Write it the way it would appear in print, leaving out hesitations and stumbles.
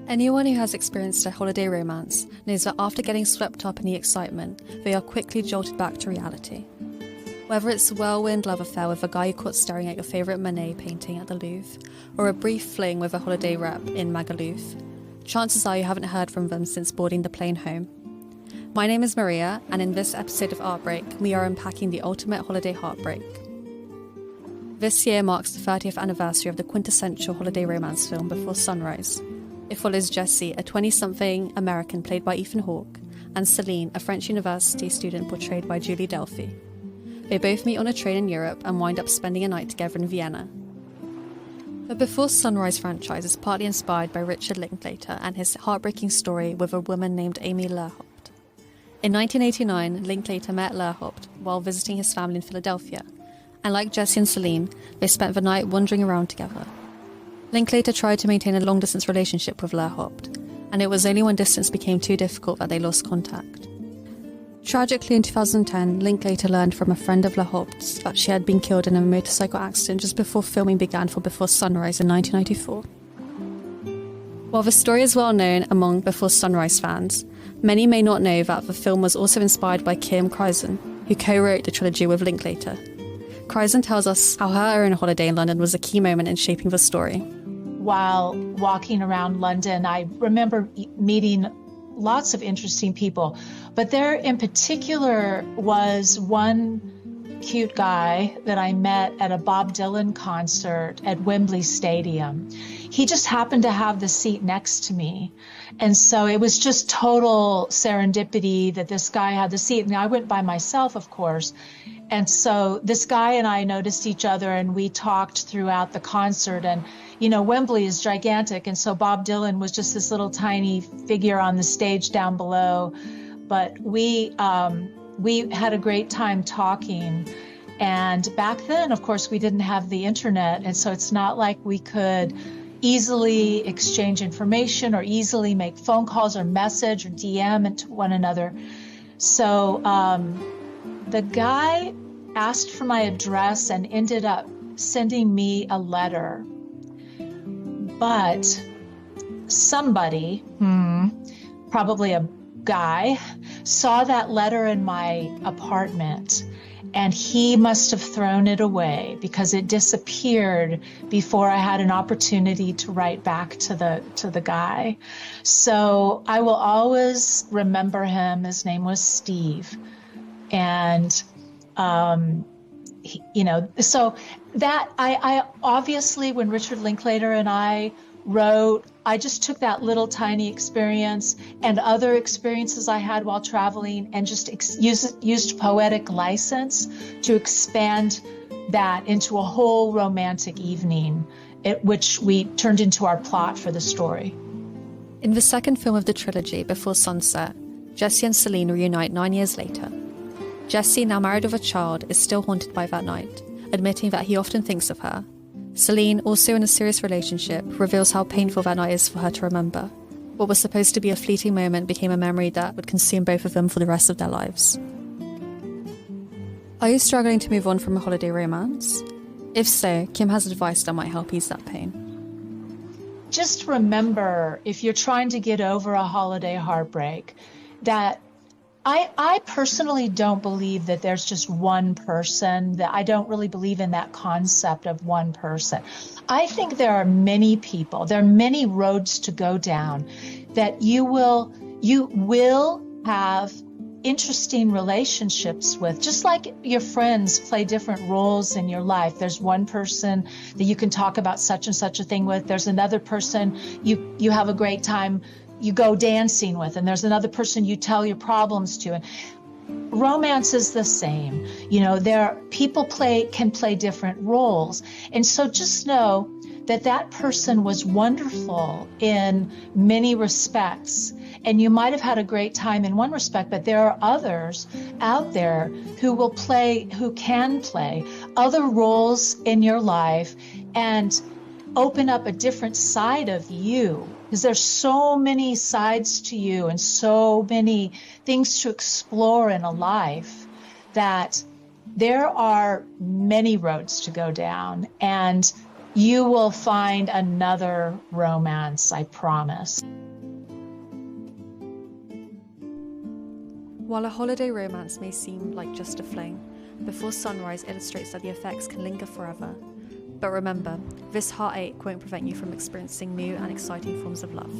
Anyone who has experienced a holiday romance knows that after getting swept up in the excitement, they are quickly jolted back to reality. Whether it's a whirlwind love affair with a guy you caught staring at your favourite Monet painting at the Louvre, or a brief fling with a holiday rep in Magaluf, chances are you haven't heard from them since boarding the plane home. My name is Maria, and in this episode of Artbreak, we are unpacking the ultimate holiday heartbreak. This year marks the 30th anniversary of the quintessential holiday romance film Before Sunrise. It follows Jessie, a 20-something American played by Ethan Hawke, and Celine, a French university student portrayed by Julie Delpy. They both meet on a train in Europe and wind up spending a night together in Vienna. The Before Sunrise franchise is partly inspired by Richard Linklater and his heartbreaking story with a woman named Amy Lerhaupt. In 1989, Linklater met Lerhaupt while visiting his family in Philadelphia, and like Jessie and Celine, they spent the night wandering around together. Linklater tried to maintain a long-distance relationship with Lerhaupt, and it was only when distance became too difficult that they lost contact. Tragically, in 2010, Linklater learned from a friend of Lerhaupt's that she had been killed in a motorcycle accident just before filming began for Before Sunrise in 1994. While the story is well known among Before Sunrise fans, many may not know that the film was also inspired by Kim Krizan, who co-wrote the trilogy with Linklater. Krizan tells us how her own holiday in London was a key moment in shaping the story. While walking around London, I remember meeting lots of interesting people, but there in particular was one cute guy that I met at a Bob Dylan concert at Wembley Stadium. He just happened to have the seat next to me. And so it was just total serendipity that this guy had the seat. And I went by myself, of course. And so this guy and I noticed each other and we talked throughout the concert. And, you know, Wembley is gigantic. And so Bob Dylan was just this little tiny figure on the stage down below. But we had a great time talking. And back then, of course, we didn't have the internet. And so it's not like we could easily exchange information or easily make phone calls or message or DM to one another. So the guy asked for my address and ended up sending me a letter. But somebody, probably a guy, saw that letter in my apartment, and he must have thrown it away because it disappeared before I had an opportunity to write back to the guy. So I will always remember him. His name was Steve. And, so that I obviously, when Richard Linklater and I wrote, I just took that little tiny experience and other experiences I had while traveling and just used poetic license to expand that into a whole romantic evening, which we turned into our plot for the story. In the second film of the trilogy, Before Sunset, Jessie and Celine reunite 9 years later. Jessie, now married with a child, is still haunted by that night, admitting that he often thinks of her. Celine, also in a serious relationship, reveals how painful that night is for her to remember. What was supposed to be a fleeting moment became a memory that would consume both of them for the rest of their lives. Are you struggling to move on from a holiday romance? If so, Kim has advice that might help ease that pain. Just remember, if you're trying to get over a holiday heartbreak, that I personally don't believe that there's just one person, that I don't really believe in that concept of one person. I think there are many people, there are many roads to go down that you will have interesting relationships with, just like your friends play different roles in your life. There's one person that you can talk about such and such a thing with. There's another person you have a great time you go dancing with, and there's another person you tell your problems to. And romance is the same. You know, people can play different roles. And so just know that person was wonderful in many respects. And you might have had a great time in one respect, but there are others out there who can play other roles in your life and open up a different side of you. Because there's so many sides to you and so many things to explore in a life that there are many roads to go down. And You will find another romance, I promise. While a holiday romance may seem like just a fling, Before Sunrise illustrates that the effects can linger forever. But remember, this heartache won't prevent you from experiencing new and exciting forms of love.